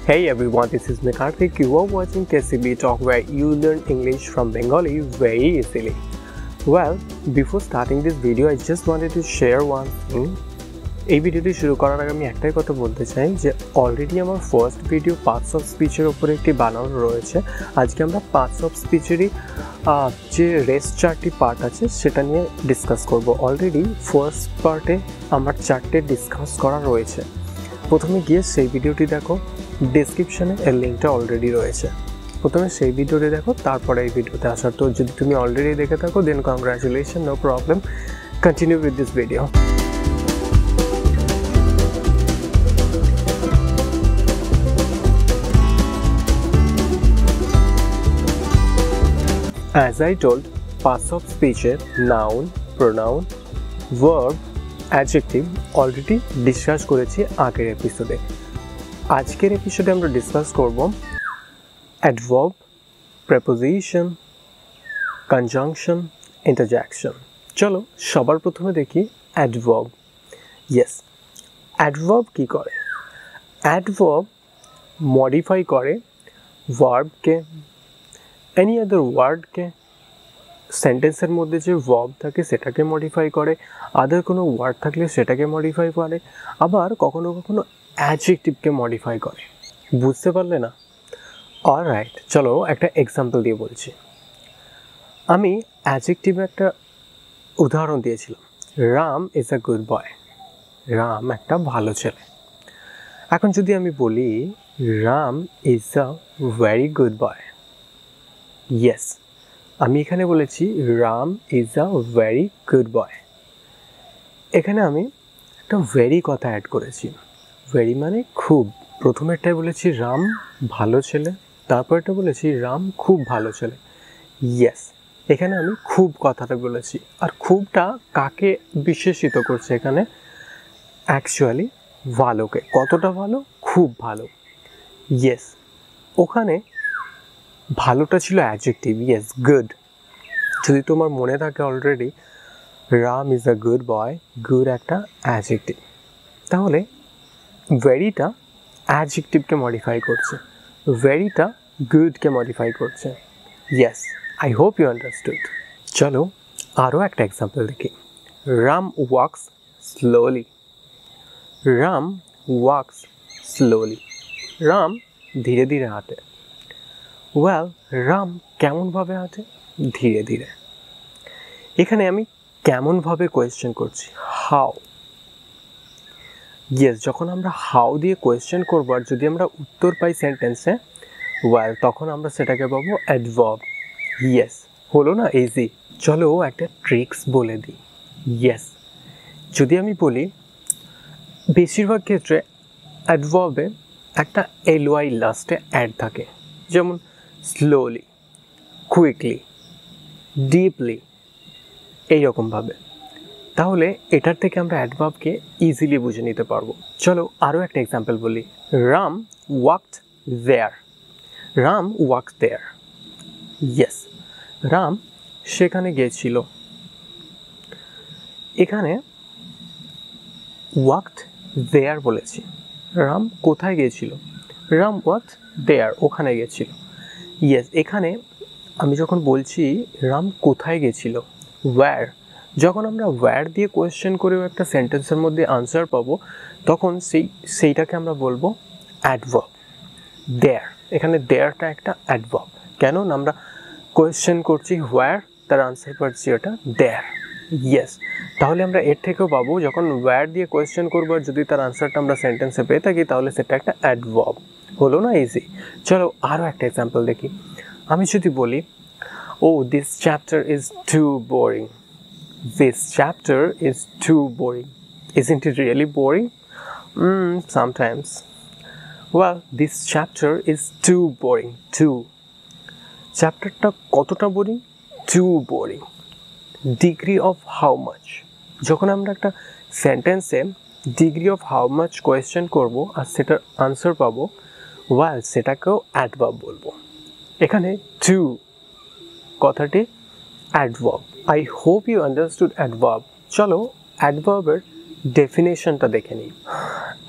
Hey everyone, this is Karthik. You are watching KCB Talk where you learn English from Bengali very easily. Well, before starting this video, I just wanted to share one thing. এই ভিডিওটি শুরু করার আগে আমি একটাই কথা বলতে চাই যে অলরেডি আমার ফার্স্ট ভিডিও পার্টস অফ স্পিচের উপরে একটি বানানো রয়েছে। আজকে আমরা পার্টস অফ স্পিচেরই যে রেস্ট চারটি পার্ট আছে সেটা নিয়ে ডিসকাস করব। অলরেডি ফার্স্ট পার্টে আমার চারটে ডিসকাস করা রয়েছে। প্রথমে গিয়ে সেই ভিডিওটি দেখো, ডেসক্রিপশনে এর লিঙ্কটা অলরেডি রয়েছে। প্রথমে সেই ভিডিওটি দেখো, তারপরে এই ভিডিওতে আসার। তো যদি তুমি অলরেডি দেখে থাকো then congratulation, no problem, continue with this video. As I told, parts of speech noun, pronoun, verb, adjective already discuss করেছি আগের এপিসোডে। আজকের এপিসোডে আমরা ডিসকাস করব adverb, preposition, conjunction, interjection। চলো সবার প্রথমে দেখি adverb। Yes, adverb কি করে? adverb modify করে ভার্বকে, এনি আদার ওয়ার্ডকে। সেন্টেন্সের মধ্যে যে ভার্ব থাকে সেটাকে মডিফাই করে, আদার কোনো ওয়ার্ড থাকলে সেটাকে মডিফাই করে, আবার কখনো কখনো অ্যাডজেক্টিভকে মডিফাই করে। বুঝতে পারলে না? অলরাইট, চলো একটা এক্সাম্পল দিয়ে বলছি। আমি অ্যাডজেক্টিভে একটা উদাহরণ দিয়েছিলাম, রাম ইজ আ গুড বয়। রাম একটা ভালো ছেলে। এখন যদি আমি বলি Ram is a very good boy, yes, আমি এখানে বলেছি Ram is a very good boy. এখানে আমি একটা ভেরি কথা অ্যাড করেছি। ভেরি মানে খুব। প্রথমেরটায় বলেছি রাম ভালো ছেলে, তারপরটা বলেছি রাম খুব ভালো ছেলে। ইয়েস, এখানে আমি খুব কথাটা বলেছি। আর খুবটা কাকে বিশেষিত করছে এখানে? অ্যাকচুয়ালি ভালোকে। কতটা ভালো? খুব ভালো। ইয়েস, ওখানে ভালোটা ছিল অ্যাডজেক্টিভ। Yes, good. যদি তোমার মনে থাকে already Ram is a good boy, good একটা অ্যাডজেক্টিভ। তাহলে ভেরিটা অ্যাডজেক্টিভকে মডিফাই করছে, ভেরিটা গুডকে মডিফাই করছে। Yes, I hope you understood. চলো আরও একটা এক্সাম্পল দেখি। Ram walks slowly. Ram walks slowly. Ram ধীরে ধীরে হাঁটে। ওয়েল, রাম কেমনভাবে হাঁটে? ধীরে ধীরে। এখানে আমি কেমনভাবে কোয়েশ্চেন করছি, হাউ। ইয়েস, যখন আমরা হাউ দিয়ে কোয়েশ্চেন করবো আর যদি আমরা উত্তর পাই সেন্টেন্সে, ওয়েল তখন আমরা সেটাকে পাবো অ্যাডভার্ব। ইয়েস, হলো না ইজি? চলো একটা ট্রিক্স বলে দিই। ইয়েস, যদি আমি বলি বেশিরভাগ ক্ষেত্রে অ্যাডভার্বে একটা এলওয়াই লাস্টে অ্যাড থাকে, যেমন স্লোলি, কুইকলি, ডিপলি, এইরকমভাবে। তাহলে এটার থেকে আমরা অ্যাডভার্বকে ইজিলি বুঝে নিতে পারবো। চলো আরও একটা এক্সাম্পল বলি। রাম ওয়াকড দেয়ার। রাম ওয়াকড দেয়ার। ইয়েস, রাম সেখানে গিয়েছিল। এখানে ওয়াকড দেয়ার বলেছি। রাম কোথায় গিয়েছিল? রাম ওয়াকড দেয়ার, ওখানে গিয়েছিল। ইয়েস, এখানে আমি যখন বলছি রাম কোথায় গেছিল, ওয়্যার, যখন আমরা ওয়্যার দিয়ে কোয়েশ্চেন করেও একটা সেন্টেন্সের মধ্যে আনসার পাবো তখন সেইটাকে আমরা বলবো অ্যাডভার্ব। দেয়ার, এখানে দেয়ারটা একটা অ্যাডভার্ব। কেন না আমরা কোয়েশ্চেন করছি ওয়্যার, তার আনসার পাচ্ছি ওটা দেয়ার। ইয়েস, তাহলে আমরা এর থেকেও পাবো যখন ওয়্যার দিয়ে কোয়েশ্চেন করবো আর যদি তার আনসারটা আমরা সেন্টেন্সে পেয়ে থাকি তাহলে সেটা একটা অ্যাডভার্ব। হলো না ইজি? চলো আরও একটা এক্সাম্পল দেখি। আমি যদি বলি oh, this chapter is too boring. This chapter is too boring. Isn't it really boring? Sometimes. Well, this chapter is too boring. Too. চ্যাপ্টারটা কতটা boring? Too boring. Degree of how much? যখন আমরা একটা সেন্টেন্সে degree of how much question করব আর সেটার answer পাবো, well সেটাকেও অ্যাডভার্ব বলবো। এখানে টু কথাটি adverb. I hope you understood adverb. চলো অ্যাডভার্বের ডেফিনেশনটা দেখে নিই।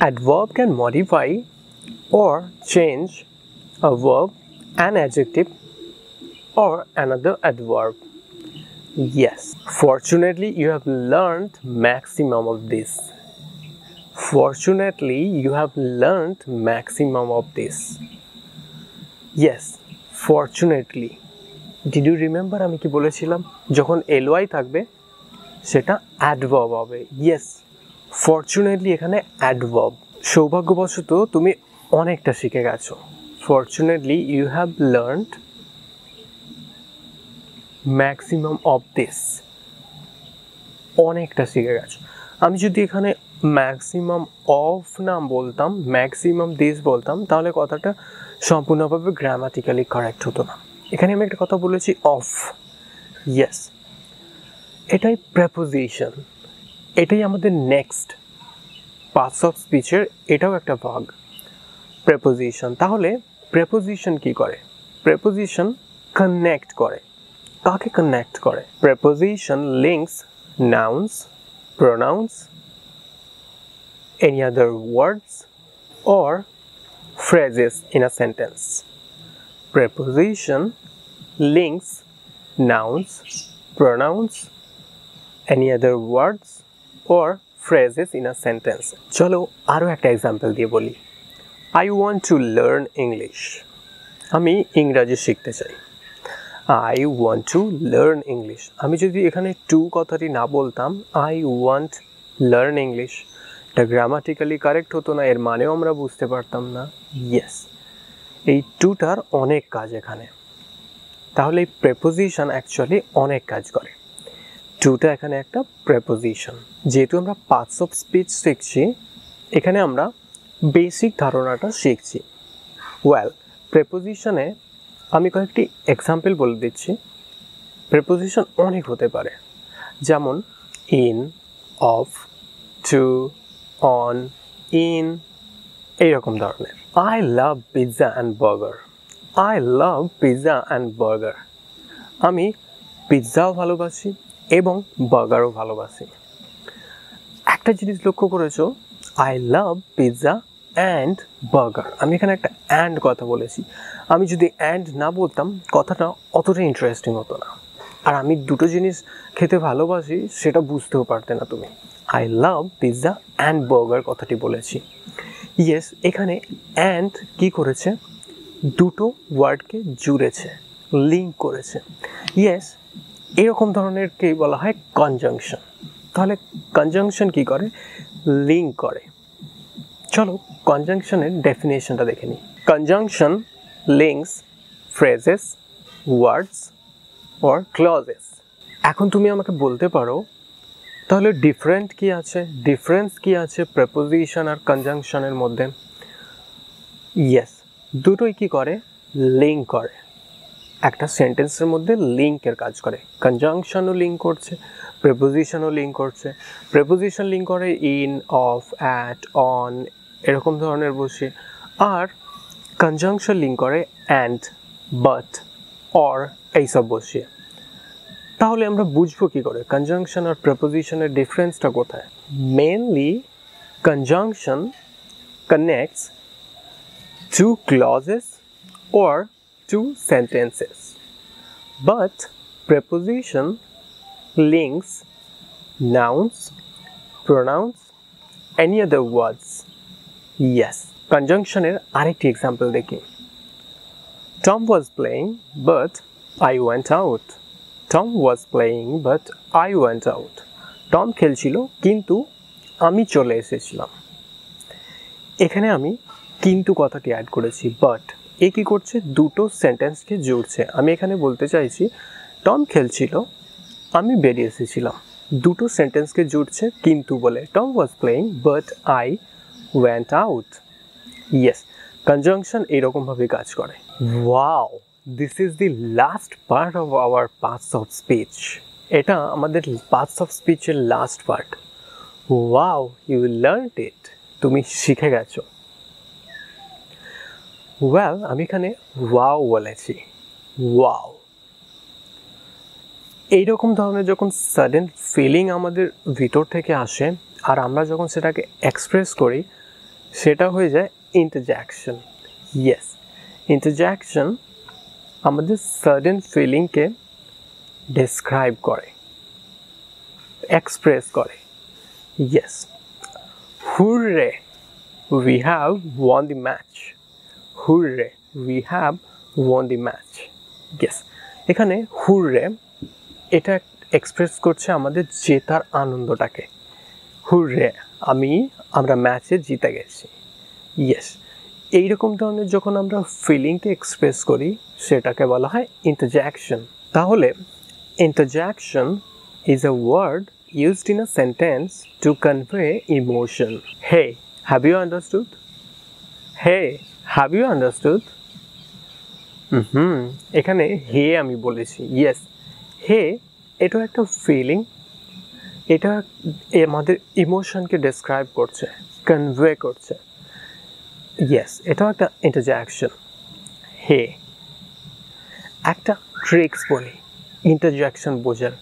Adverb can modify or change a verb, an adjective, or another adverb. Yes, fortunately you have learned maximum of this. Fortunately you have learned maximum of this. Yes, fortunately. Did you remember আমি কি বলেছিলাম যখন ly থাকবে সেটা adverb হবে? Yes, fortunately এখানে adverb. সৌভাগ্যবশত তুমি অনেকটা শিখে গেছো। Fortunately you have learned maximum of this. অনেকটা শিখে গেছো। আমি যদি এখানে ম্যাক্সিমাম অফ না বলতাম, ম্যাক্সিমাম দিস বলতাম, তাহলে কথাটা সম্পূর্ণভাবে গ্রামাটিক্যালি কারেক্ট হতো না। এখানে আমি একটা কথা বলেছি অফ। ইয়েস, এটাই প্রেপোজিশন, এটাই আমাদের নেক্সট পার্টস অফ স্পিচের এটাও একটা ভাগ, প্রেপোজিশন। তাহলে প্রেপোজিশন কি করে? প্রেপোজিশন কানেক্ট করে। কাকে কানেক্ট করে? Preposition links nouns, pronouns, any other words or phrases in a sentence. Preposition links nouns, pronouns, any other words or phrases in a sentence. চলো আরো একটা এক্সাম্পল দিয়ে বলি। I want to learn English. আমি ইংরেজি শিখতে চাই। I want to learn English. আমি যদি এখানে to কথাটি না বলতাম, I want learn English, এটা গ্রামাটিক্যালি কারেক্ট হতো না, এর মানেও আমরা বুঝতে পারতাম না। ইয়েস, এই টুটার অনেক কাজ এখানে। তাহলে এই প্রেপোজিশন অ্যাকচুয়ালি অনেক কাজ করে। টুটা এখানে একটা প্রেপোজিশন। যেহেতু আমরা পার্টস অফ স্পিচ শিখছি, এখানে আমরা বেসিক ধারণাটা শিখছি। ওয়েল, প্রেপোজিশনে আমি কয়েকটি এক্সাম্পল বলে দিচ্ছি। প্রেপোজিশন অনেক হতে পারে, যেমন in, of, to, on, in, এইরকম ধরনের। I love pizza and burger. I love pizza and burger. আমি পিৎজাও ভালোবাসি এবং বার্গারও ভালোবাসি। একটা জিনিস লক্ষ্য করেছো, I love pizza and burger. আমি এখানে একটা অ্যান্ড কথা বলেছি। আমি যদি অ্যান্ড না বলতাম, কথাটা অতটা ইন্টারেস্টিং হতো না। আর আমি দুটো জিনিস খেতে ভালোবাসি সেটা বুঝতেও পারতে না তুমি। I love pizza and burger কথাটি বলেছি। ইয়েস, এখানে অ্যান্ড কি করেছে? দুটো ওয়ার্ডকে জুড়েছে, লিঙ্ক করেছে। ইয়েস, এরকম ধরনেরকে বলা হয় কনজাংশন। তাহলে কনজাংশন কি করে? লিঙ্ক করে। চলো কনজাংশনের ডেফিনেশনটা দেখে নিই। Conjunction links phrases, words or clauses. এখন তুমি আমাকে বলতে পারো তাহলে ডিফারেন্স কি আছে প্রেপোজিশন আর কনজাংশনের মধ্যে? ইয়েস, দুটোই কি করে? লিঙ্ক করে। একটা সেন্টেন্সের মধ্যে লিঙ্কের কাজ করে। কনজাংশনও লিঙ্ক করছে, প্রেপোজিশনও লিঙ্ক করছে। প্রেপোজিশন লিঙ্ক করে ইন, অফ, অ্যাট, অন, এরকম ধরনের বসে। আর কনজাংশন লিঙ্ক করে অ্যান্ড, বাট, অর এইসব বসিয়ে। তাহলে আমরা বুঝবো কি করে কনজাংশন আর প্রেপোজিশনের ডিফারেন্সটা কোথায়? Mainly conjunction connects two clauses or two sentences, but preposition links nouns, pronouns, any other words. Yes, conjunction এর আরেকটি এক্সাম্পল দেখি। Tom was playing but I went out. Tom was playing but I went out. Tom খেলছিল কিন্তু আমি চলে এসেছিলাম। এখানে আমি কিন্তু কথাটি অ্যাড করেছি, বাট এ কী করছে? দুটো সেন্টেন্সকে জুড়ছে। আমি এখানে বলতে চাইছি টম খেলছিল, আমি বেরিয়ে এসেছিলাম। দুটো সেন্টেন্সকে জুড়ছে কিন্তু বলে। Tom was playing but I went out. Yes, conjunction এইরকমভাবে কাজ করে। Wow, this is the last part of our parts of speech. এটা আমাদের পার্টস অফ স্পিচের last part. Wow, you learned it. তুমি শিখে গেছো। ওয়েল, আমি এখানে ওয়াও বলেছি। ওয়াও, এইরকম ধরনের যখন সাডেন ফিলিং আমাদের ভিতর থেকে আসে আর আমরা যখন সেটাকে এক্সপ্রেস করি, সেটা হয়ে যায় ইন্টারজ্যাকশন। ইয়েস, ইন্টারজ্যাকশন আমাদের সাডেন ফিলিংকে ডেসক্রাইব করে, এক্সপ্রেস করে। Yes, hooray, we have won the match. Hurray, we have won the match. Yes, এখানে হুররে এটা এক্সপ্রেস করছে আমাদের জেতার আনন্দটাকে। হুররে, আমরা ম্যাচে জিতে গেছি। ইয়েস, এইরকম ধরনের যখন আমরা ফিলিংকে এক্সপ্রেস করি সেটাকে বলা হয় ইন্টারজ্যাকশন। তাহলে interjection is a word used in a sentence to convey emotion. Hey, have you understood? Hey, have you understood? এখানে হে আমি বলেছি। ইয়েস, হে এটা একটা ফিলিং, এটা আমাদের ইমোশনকে ডেসক্রাইব করছে, কনভে করছে। ইয়েস, এটাও একটা ইন্টারজ্যাকশন। হে, একটা ট্রিক্স বলি ইন্টারজ্যাকশন বোঝার।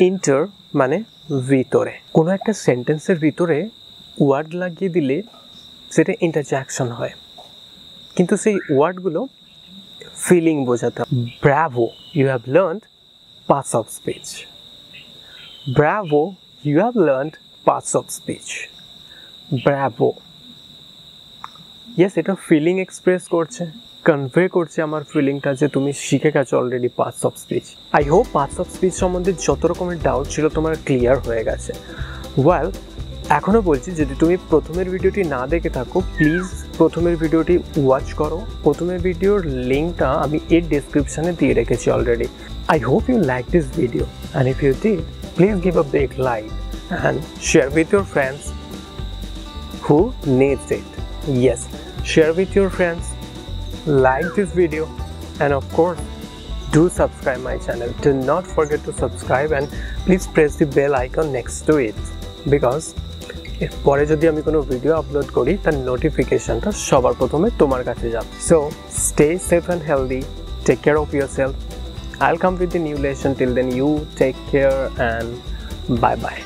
ইন্টার মানে ভিতরে, কোনো একটা সেন্টেন্সের ভিতরে ওয়ার্ড লাগিয়ে দিলে সেটা ইন্টারজ্যাকশন হয়, কিন্তু সেই ওয়ার্ডগুলো ফিলিং বোঝাতে হয়। Bravo, you have learned parts of speech. Bravo, you have learned parts of speech. Bravo, yes, এটা ফিলিং এক্সপ্রেস করছে, কনভে করছে আমার ফিলিংটা যে তুমি শিখে গেছো already parts of speech. I hope parts of speech সম্বন্ধে যত রকমের ডাউট ছিল তোমার ক্লিয়ার হয়ে গেছে। ওয়েল, এখনও বলছি, যদি তুমি প্রথমের ভিডিওটি না দেখে থাকো প্লিজ প্রথমের ভিডিওটি ওয়াচ করো। প্রথমের ভিডিওর লিঙ্কটা আমি এর ডেসক্রিপশানে দিয়ে রেখেছি already. I hope you like this video and if you did please give a big like and share with your friends who needs it. Yes, share with your friends, like this video, and of course do subscribe my channel. Do not forget to subscribe and please press the bell icon next to it, because এরপরে যদি আমি কোনো video upload করি তার নোটিফিকেশনটা সবার প্রথমে তোমার কাছে যাবে। So stay safe and healthy, take care of yourself. I'll come with the new lesson. Till then, you take care and bye bye.